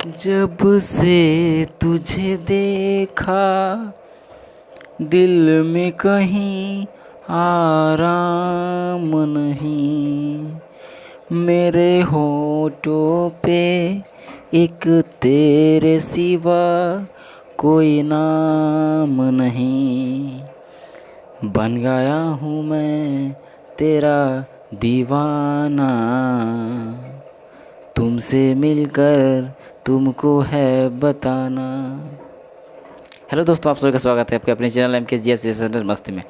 जब से तुझे देखा दिल में कहीं आराम नहीं, मेरे होठों पे एक तेरे सिवा कोई नाम नहीं। बन गया हूँ मैं तेरा दीवाना, तुमसे मिलकर तुमको है बताना। हेलो दोस्तों, आप सभी का स्वागत है आपके अपने चैनल MKGS मस्ती में।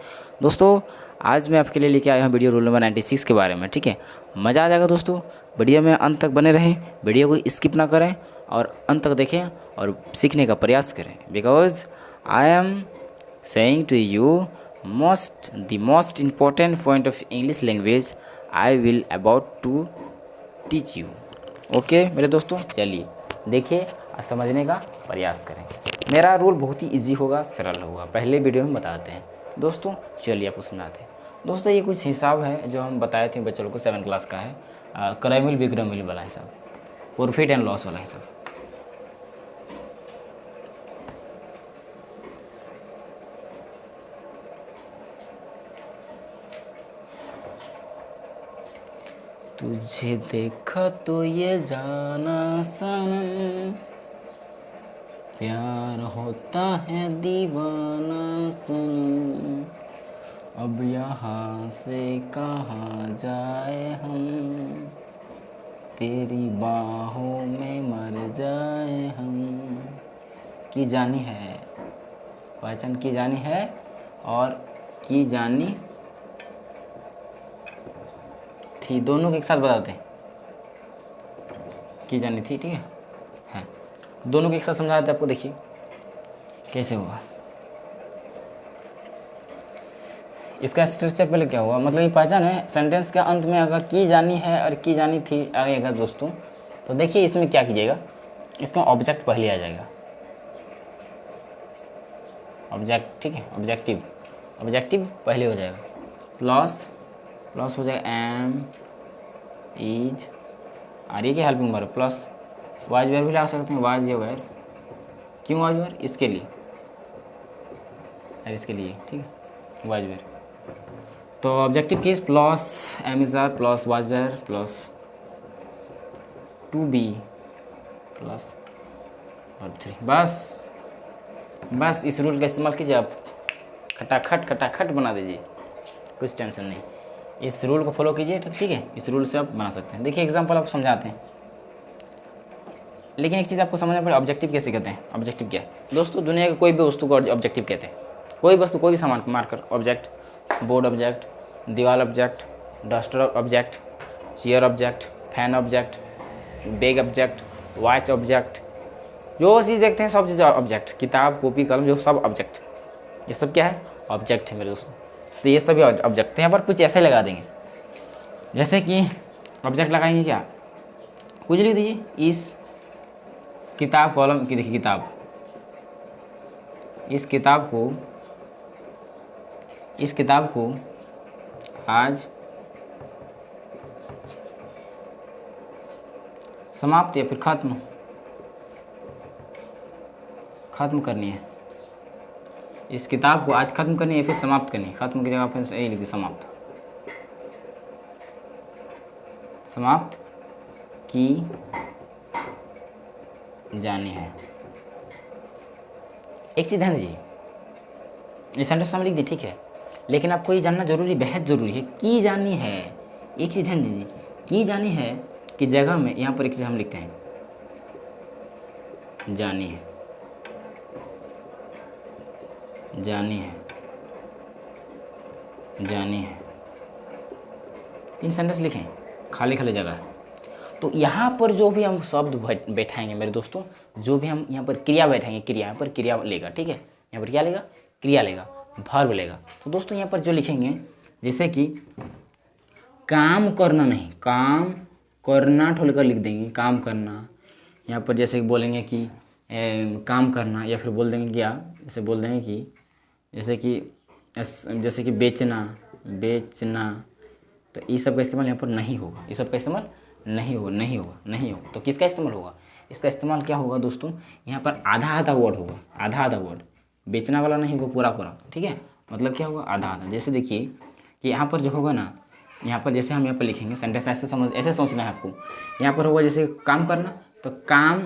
दोस्तों, आज मैं आपके लिए लेके आया हूँ वीडियो रूल नंबर 96 के बारे में। ठीक है, मज़ा आ जाएगा दोस्तों। वीडियो में अंत तक बने रहें, वीडियो को स्किप ना करें और अंत तक देखें और सीखने का प्रयास करें। Because I am saying to you the most important point of English language I will about to teach you। Okay मेरे दोस्तों, चलिए देखिए और समझने का प्रयास करें। मेरा रूल बहुत ही इजी होगा, सरल होगा। पहले वीडियो में बताते हैं दोस्तों, चलिए आपको समझाते हैं। दोस्तों, ये कुछ हिसाब है जो हम बताए थे बच्चों को, 7 क्लास का है, क्रयमिल विक्रयमिल वाला हिसाब, प्रॉफिट एंड लॉस वाला हिसाब। तुझे देखा तो ये जाना सनम, प्यार होता है दीवाना सनम, अब यहाँ से कहाँ जाए हम, तेरी बाहों में मर जाए हम। की जानी है, पहचान की जानी है और की जानी थी, दोनों के एक साथ बताते हैं। की जानी थी, ठीक है, दोनों के एक साथ समझा देते आपको। देखिए कैसे हुआ इसका स्ट्रक्चर। पहले क्या हुआ, मतलब ये पहचान है। सेंटेंस के अंत में अगर की जानी है और की जानी थी आएगा दोस्तों, तो देखिए इसमें क्या कीजिएगा, इसमें ऑब्जेक्ट पहले आ जाएगा। ऑब्जेक्ट, ठीक है, ऑब्जेक्टिव पहले हो जाएगा। प्लस हो जाएगा एम इज आर, ये की helping verb, plus was were भी लगा सकते हैं, वाज या वेयर। क्यों वाज वेयर? इसके लिए और इसके लिए, ठीक है, वाज वेयर। तो ऑब्जेक्टिव की plus am is are plus was were plus to be plus verb 3। बस इस रूल का इस्तेमाल कीजिए, आप खटाखट बना दीजिए, कुछ टेंशन नहीं। इस रूल को फॉलो कीजिए, ठीक है, इस रूल से आप बना सकते हैं। देखिए एग्जांपल आप समझाते हैं, लेकिन एक चीज़ आपको समझना पड़ेगा, ऑब्जेक्टिव कैसे कहते हैं। ऑब्जेक्टिव क्या है दोस्तों? दुनिया के कोई भी वस्तु को ऑब्जेक्टिव कहते हैं। कोई वस्तु, कोई भी सामान को मारकर ऑब्जेक्ट, बोर्ड ऑब्जेक्ट, दीवार object, duster object, chair object, fan object, bag object, watch object, जो चीज़ देखते हैं सब चीज़ ऑब्जेक्ट, किताब कॉपी कलम जो सब ऑब्जेक्ट, ये सब क्या है? ऑब्जेक्ट है मेरे दोस्तों। तो ये सभी ऑब्जेक्ट, यहाँ पर कुछ ऐसे लगा देंगे, जैसे कि ऑब्जेक्ट लगाएंगे क्या, कुछ लिख दीजिए। इस किताब कॉलम की, देखिए किताब, इस किताब को आज समाप्त या फिर खत्म करनी है। इस किताब को आज खत्म करनी है या फिर समाप्त करनी है। खत्म की जगह फिर यही लिखिए समाप्त की जानी है। एक चीज़ ध्यान दीजिए, ये सेंटेंस में लिख दी, ठीक है, लेकिन आपको ये जानना जरूरी, बेहद ज़रूरी है, की जानी है। एक चीज़ ध्यान दीजिए, की जानी है कि जगह में यहाँ पर एक चीज़ हम लिखते हैं, जानी है, जानी है, जानी है। 3 सेंटेंस लिखें, खाली जगह। तो यहाँ पर जो भी हम शब्द बैठाएंगे मेरे दोस्तों, जो भी हम यहाँ पर क्रिया बैठाएंगे, क्रिया, यहाँ पर क्रिया लेगा, ठीक है, यहाँ पर क्या लेगा? क्रिया लेगा, वर्ब लेगा। तो दोस्तों यहाँ पर जो लिखेंगे, जैसे कि काम करना नहीं, काम करना ठोलकर लिख देंगे, काम करना। यहाँ पर जैसे कि बोलेंगे कि काम करना, या फिर बोल देंगे क्या, जैसे बोल देंगे कि जैसे कि बेचना, तो इस सब का इस्तेमाल यहाँ पर नहीं होगा, इस सब का इस्तेमाल नहीं होगा। तो किसका इस्तेमाल होगा? इसका इस्तेमाल क्या होगा दोस्तों, यहाँ पर आधा आधा वर्ड होगा, आधा आधा वर्ड, बेचना वाला नहीं होगा पूरा पूरा, ठीक है। मतलब क्या होगा, आधा आधा। जैसे देखिए कि यहाँ पर जो होगा ना, यहाँ पर जैसे हम यहाँ पर लिखेंगे सेंटेंस, ऐसे सोचना है आपको। यहाँ पर होगा जैसे काम करना, तो काम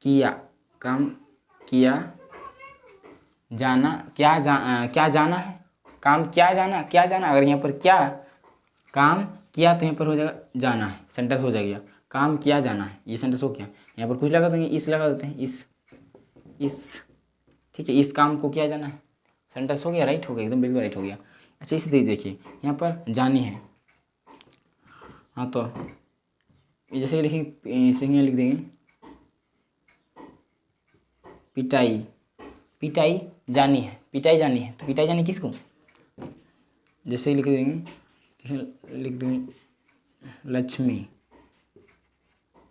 किया, काम किया जाना, क्या जाना है, काम क्या जाना, क्या जाना। अगर यहाँ पर क्या काम किया तो यहाँ पर हो जाएगा जाना है, सेंटेंस हो जाएगा काम किया जाना है, ये सेंटेंस हो गया। यहाँ पर कुछ लगा देंगे, इस लगा देते हैं, इस ठीक है, इस काम को किया जाना है, सेंटेंस हो गया, राइट हो गया, एकदम बिल्कुल राइट हो गया। अच्छा इसे देखिए यहाँ पर जानी है, हाँ तो जैसे लिखेंगे, इसे लिख देंगे पिटाई, पिटाई जानी है, पिटाई जानी है, तो पिटाई जानी किसको, जैसे लिख देंगे, लिख देंगे लक्ष्मी,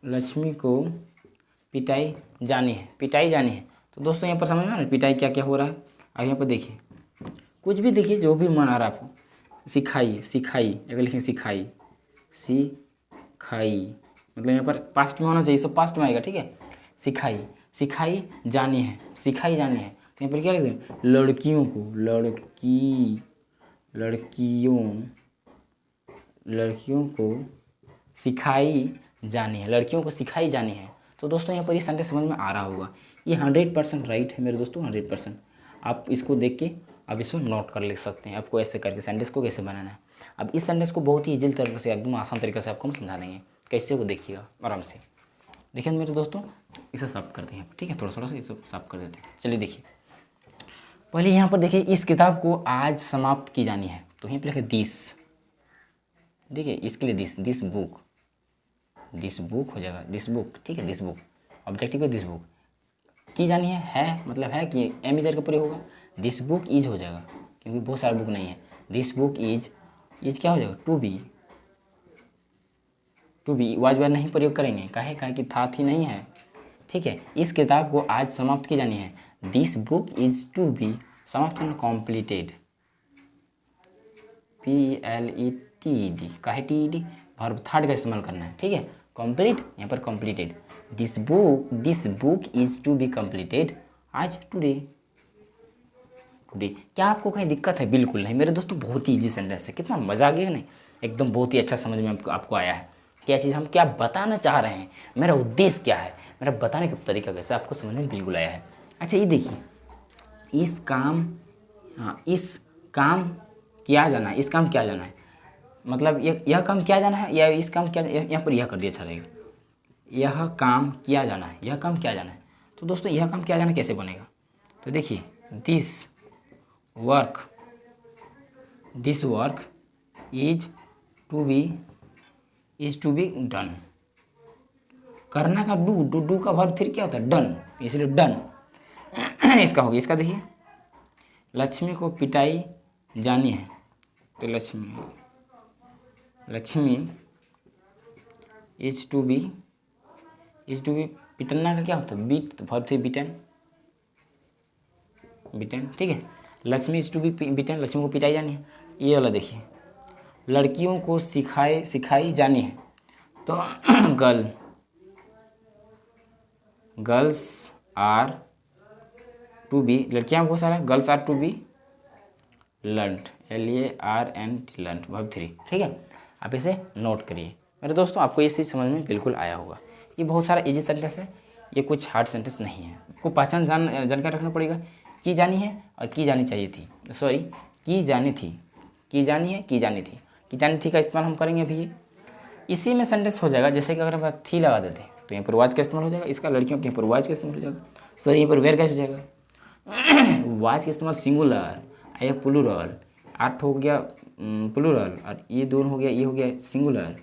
लक्ष्मी को पिटाई जानी है, पिटाई जानी है। तो दोस्तों यहाँ पर समझ में आ रहा है पिटाई क्या क्या हो रहा है। अब यहाँ पर देखिए कुछ भी देखिए, जो भी मन आ रहा है आपको, सिखाई, सिखाई, अगर लिखें सिखाई, सिखाई, मतलब यहाँ पर पास्ट में होना चाहिए, सब पास्ट में आएगा, ठीक है। सिखाई, सिखाई जानी है, सिखाई जानी है, तो यहाँ पर क्या लिखते हैं, लड़कियों को, लड़कियों को सिखाई जानी है, लड़कियों को सिखाई जानी है। तो दोस्तों यहाँ पर ये सेंटेंस समझ में आ रहा होगा, ये 100% राइट है मेरे दोस्तों, 100%। आप इसको देख के आप इसको नोट कर ले सकते हैं, आपको ऐसे करके सेंटेंस को कैसे बनाना है। अब इस सेंटेंस को बहुत ही इजी तरीके से, एकदम आसान तरीके से आपको हम समझा देंगे, कैसे को देखिएगा आराम से। देखिए मेरे दोस्तों इसे साफ करते हैं, ठीक है, थोड़ा थोड़ा सा इसे साफ कर देते हैं। चलिए देखिए, पहले यहाँ पर देखिए इस किताब को आज समाप्त की जानी है, तो यहीं पर लिखे दिस, देखिए इसके लिए दिस बुक, दिस बुक हो जाएगा, दिस बुक, ठीक है, दिस बुक, ऑब्जेक्टिव है दिस बुक, की जानी है मतलब है कि एम इजर के पूरे होगा, दिस बुक इज हो जाएगा, क्योंकि बहुत सारा बुक नहीं है, दिस बुक इज क्या हो जाएगा, टू बी वाज वेयर नहीं प्रयोग करेंगे, काहे कि था थी नहीं है, ठीक है। इस किताब को आज समाप्त की जानी है, this book is to be, समाप्त करना कॉम्प्लीटेड, PLETED, काहे TED, वर्ब थर्ड का इस्तेमाल करना है, ठीक है। कंप्लीट, यहाँ पर completed, this book is to be completed आज, टुडे। क्या आपको कहीं दिक्कत है, बिल्कुल नहीं मेरे दोस्तों, बहुत ही ईजी सेंटेंस है, कितना मजा आ गया नहीं, एकदम बहुत ही अच्छा समझ में आपको आया है, क्या चीज़ हम क्या बताना चाह रहे हैं, मेरा उद्देश्य क्या है, मेरा बताने का तरीका कैसे आपको समझ में बिल्कुल आया है। अच्छा ये देखिए, इस काम, हाँ इस काम किया जाना है, इस काम किया जाना है, मतलब यह काम किया जाना है, या इस काम किया, यहाँ पर यह कर दिया अच्छा रहेगा, यह काम किया जाना है, यह काम किया जाना है। तो दोस्तों यह काम किया जाना कैसे बनेगा, तो देखिए this work is to be done, करना का डू का वर्ब फिर क्या होता है, डन, इसलिए डन इसका होगा। इसका देखिए लक्ष्मी को पिटाई जानी है, तो लक्ष्मी इज टू बी पिटना का क्या होता है, बीट, तो वर्ब से बिटन, ठीक है। लक्ष्मी इज टू बी बिटन, लक्ष्मी को पिटाई जानी है। ये वाला देखिए लड़कियों को सिखाई जानी है, तो गर्ल्स आर टू बी, लड़कियाँ बहुत सारा, girls are to be learned, LARNT learned, verb 3, ठीक है। आप इसे नोट करिए मेरे दोस्तों, आपको ये चीज़ समझ में बिल्कुल आया होगा। ये बहुत सारा इजी सेंटेंस है, ये कुछ हार्ड सेंटेंस नहीं है, आपको पहचान जानकर रखना पड़ेगा, की जानी है और की जानी चाहिए थी, सॉरी की जानी थी, की जानी है, की जानी थी, की जानी थी का इस्तेमाल हम करेंगे अभी, इसी में सेंटेंस हो जाएगा। जैसे कि अगर हम थी लगा देते हैं तो यहाँ पर वाज का इस्तेमाल हो जाएगा, इसका लड़कियों के यहाँ पर वाज का इस्तेमाल हो जाएगा, सॉरी यहाँ पर वेयर कैसे हो जाएगा वाज का इस्तेमाल सिंगुलर, आया प्लूरल, 8 हो गया प्लूरल, और ये 2 हो गया, ये हो गया सिंगुलर,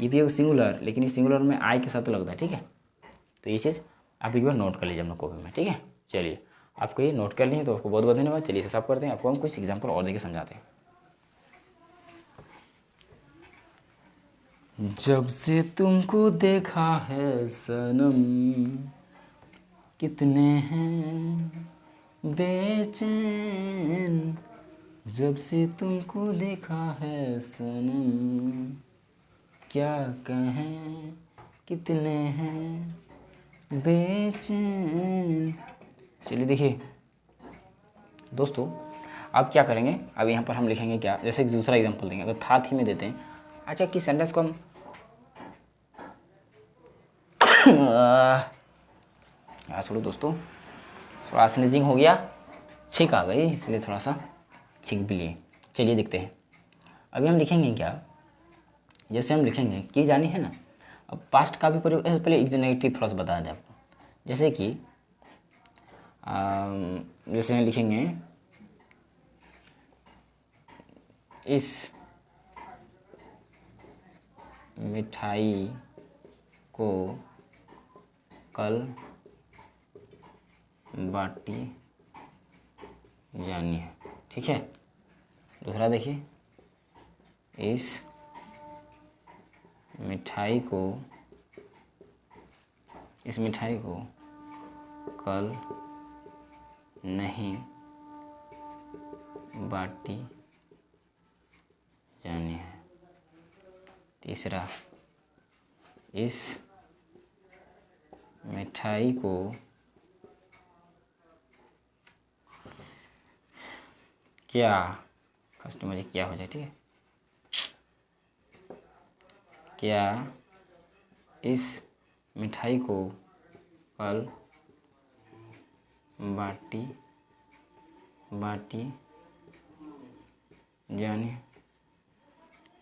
ये भी होगा सिंगुलर, लेकिन ये सिंगुलर में आई के साथ लगता है, ठीक है। तो ये चीज़ आप एक बार नोट कर लीजिए अपना कॉपी में, ठीक है। चलिए आपको ये नोट कर लिए तो आपको बहुत बहुत धन्यवाद। चलिए इसे साफ करते हैं, आपको हम कुछ एग्जाम्पल और देके समझाते हैं। जब से तुमको देखा है सनम, कितने हैं बेचैन, जब से तुमको देखा है सनम, क्या कहें कितने हैं बेचैन। चलिए देखिए दोस्तों, अब क्या करेंगे, अब यहाँ पर हम लिखेंगे क्या, जैसे कि दूसरा एग्जाम्पल देंगे, अगर था थी में देते हैं। अच्छा, किस सेंटेंस को हम छोड़ो दोस्तों, थोड़ा स्नीजिंग हो गया, छींक आ गई, इसलिए थोड़ा सा छींक भी लिए। चलिए देखते हैं, अभी हम लिखेंगे क्या, जैसे हम लिखेंगे की जानी है ना। अब पास्ट का भी प्रयोग, इससे पहले एग्जेक्टिव थोड़ा सा बता दें आपको, जैसे कि जैसे हम लिखेंगे इस मिठाई को कल बाटी जानी है, ठीक है। दूसरा देखिए, इस मिठाई को कल नहीं बाटी जानी है। तीसरा, इस मिठाई को क्या, फर्स्ट मुझे क्या हो जाए, ठीक है, क्या इस मिठाई को कल बाटी जानी।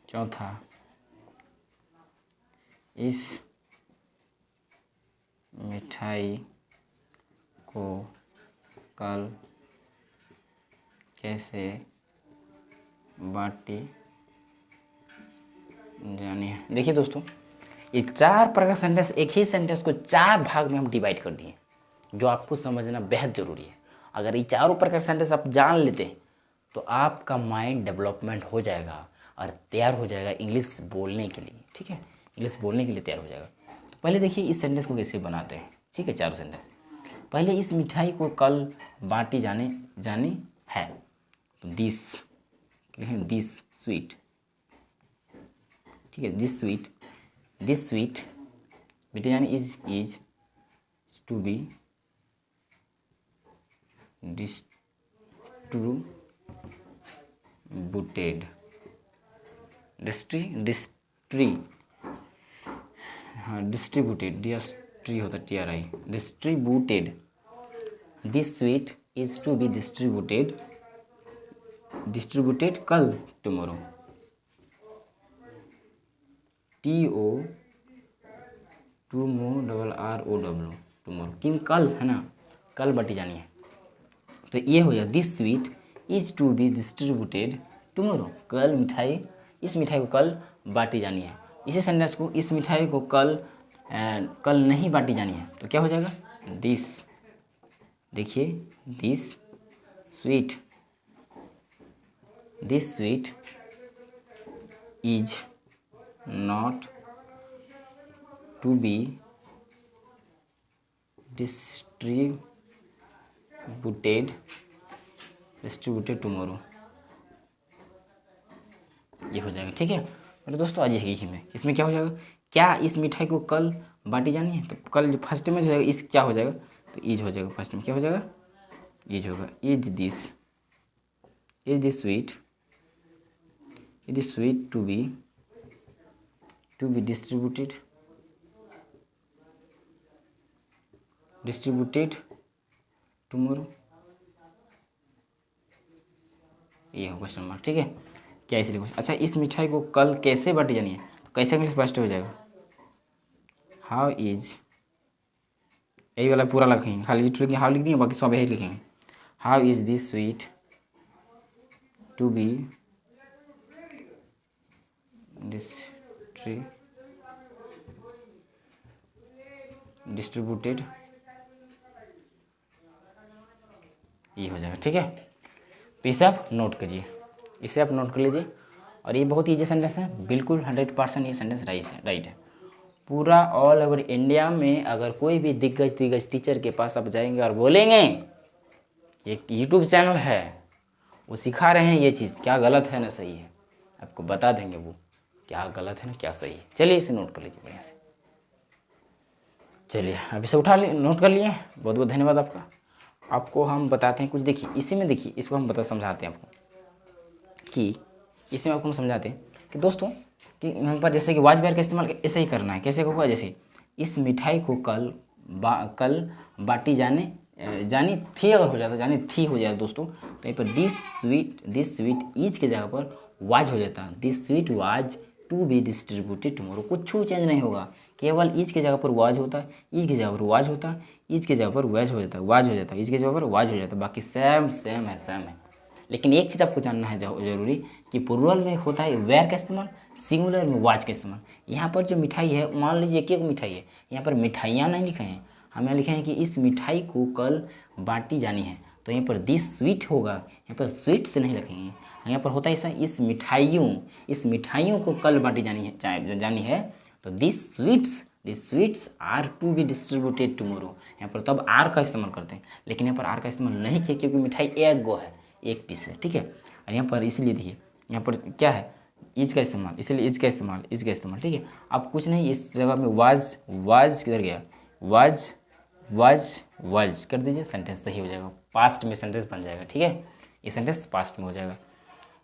चौथा, इस मिठाई को कल कैसे बाटी जानी है। देखिए दोस्तों, ये 4 प्रकार सेंटेंस, एक ही सेंटेंस को 4 भाग में हम डिवाइड कर दिए, जो आपको समझना बेहद ज़रूरी है। अगर ये चारों प्रकार सेंटेंस आप जान लेते हैं तो आपका माइंड डेवलपमेंट हो जाएगा और तैयार हो जाएगा इंग्लिश बोलने के लिए, ठीक है, इंग्लिश बोलने के लिए तैयार हो जाएगा। तो पहले देखिए इस सेंटेंस को कैसे बनाते हैं, ठीक है, चारों सेंटेंस। पहले, इस मिठाई को कल बाटी जानी है, तो दिस स्वीट, ठीक है, दिस स्वीट बेटे यानी is to be distributed, distributed होता TRI, distributed, this sweet is to be distributed कल, टुमारो, TO RROW, टुमारो, कि कल है ना, कल बाटी जानी है। तो ये हो जाए, this sweet is to be distributed tomorrow, इस मिठाई को कल बाटी जानी है। इसी सेंटेंस को, इस मिठाई को कल नहीं बाटी जानी है, तो क्या हो जाएगा, दिस, देखिए, this sweet is not to be distributed tomorrow, ये हो जाएगा, ठीक है मेरे दोस्तों। आज यही में इसमें क्या हो जाएगा, क्या इस मिठाई को कल बाटी जानी है, तो कल फर्स्ट में हो जाएगा, इस क्या हो जाएगा, तो ईज हो जाएगा, फर्स्ट में क्या हो जाएगा, ईज होगा, is this sweet to be distributed tomorrow, ये हो क्वेश्चन मार्क, ठीक है, क्या इसलिए क्वेश्चन। अच्छा, इस मिठाई को कल कैसे बाटी जानी है, तो कैसे इंग्लिश फर्स्ट हो जाएगा, हाउ इज, यही वाला पूरा लिखेंगे, खाली लिखेंगे, हाउ लिख दिए, बाकी सब यही लिखेंगे, how is this sweet to be distributed, ये हो जाएगा, ठीक है। तो इसे आप नोट कीजिए, इसे आप नोट कर लीजिए। और ये बहुत ईजी सेंटेंस है, बिल्कुल 100% ये सेंटेंस राइट है। पूरा ऑल ओवर इंडिया में अगर कोई भी दिग्गज टीचर के पास आप जाएंगे और बोलेंगे, ये यूट्यूब चैनल है, वो सिखा रहे हैं ये चीज़, क्या गलत है ना सही है, आपको बता देंगे वो क्या गलत है ना क्या सही है। चलिए इसे नोट कर लीजिए बढ़िया से। चलिए अभी से उठा लिए, नोट कर लिए। बहुत बहुत धन्यवाद आपका। आपको हम बताते हैं कुछ, देखिए इसी में, देखिए इसको हम समझाते हैं आपको कि इसी में आपको हम समझाते हैं कि दोस्तों कि यहाँ पर जैसे कि वाज बैर का इस्तेमाल ऐसे ही करना है। कैसे होगा, जैसे इस मिठाई को कल बाटी जानी थी, अगर हो जाता जानी थी हो जाता दोस्तों, तो यहाँ पर दिस स्वीट ईज के जगह पर वाज हो जाता। This sweet was to be distributed tomorrow. कुछ चेंज नहीं होगा, केवल ईज की जगह पर वाज होता है, ईज की जगह पर वाज होता है, ईज की जगह पर वैज हो जाता है, वाज हो जाता है, ईज की जगह पर वाज हो जाता है। बाकी सेम है। लेकिन एक चीज़ आपको जानना है जरूरी कि प्लूरल में होता है वेयर का इस्तेमाल, सिंगुलर में वाज का इस्तेमाल। यहाँ पर जो मिठाई है, मान लीजिए एक मिठाई है, यहाँ पर मिठाइयाँ नहीं लिखे हैं, हम यहाँ लिखे हैं कि इस मिठाई को कल बाटी जानी है, तो यहाँ पर दिस स्वीट होगा, यहाँ पर स्वीट से नहीं लिखेंगे। यहाँ पर होता है ऐसा, इस मिठाइयों को कल बाटी जानी है, तो this sweets are to be distributed tomorrow. यहाँ पर तब आर का इस्तेमाल करते हैं, लेकिन यहाँ पर आर का इस्तेमाल नहीं किया क्योंकि मिठाई एक गो है, एक पीस है, ठीक है। और यहाँ पर इसलिए देखिए यहाँ पर क्या है, इज का इस्तेमाल, इसलिए इज का इस्तेमाल, ठीक है। अब कुछ नहीं, इस जगह में वाज किधर गया, वाज कर दीजिए, सेंटेंस सही हो जाएगा, पास्ट में सेंटेंस बन जाएगा, ठीक है। ये सेंटेंस पास्ट में हो जाएगा।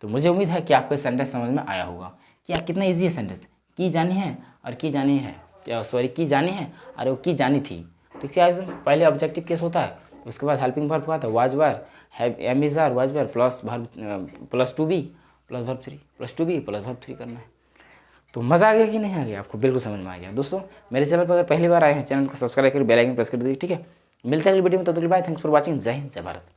तो मुझे उम्मीद है कि आपको सेंटेंस समझ में आया होगा कि यार कितना ईजी है सेंटेंस। की जानी है और की जानी है, की जानी है और वो की जानी थी। तो क्या पहले ऑब्जेक्टिव केस होता है, उसके बाद हेल्पिंग वर्ब हुआ था was were, am is are, was were plus to be plus verb 3 plus to be plus verb 3 करना है। तो मज़ा आ गया कि नहीं आ गया, आपको बिल्कुल समझ में आ गया। दोस्तों मेरे चैनल पर अगर पहली बार आए हैं, चैनल को सब्सक्राइब करके बेल आइकन प्रेस कर दीजिए, ठीक है। मिलते हैं अगली वीडियो में, तब तक बाय, थैंक्स फॉर वॉचिंग। जय हिंद, जय भारत।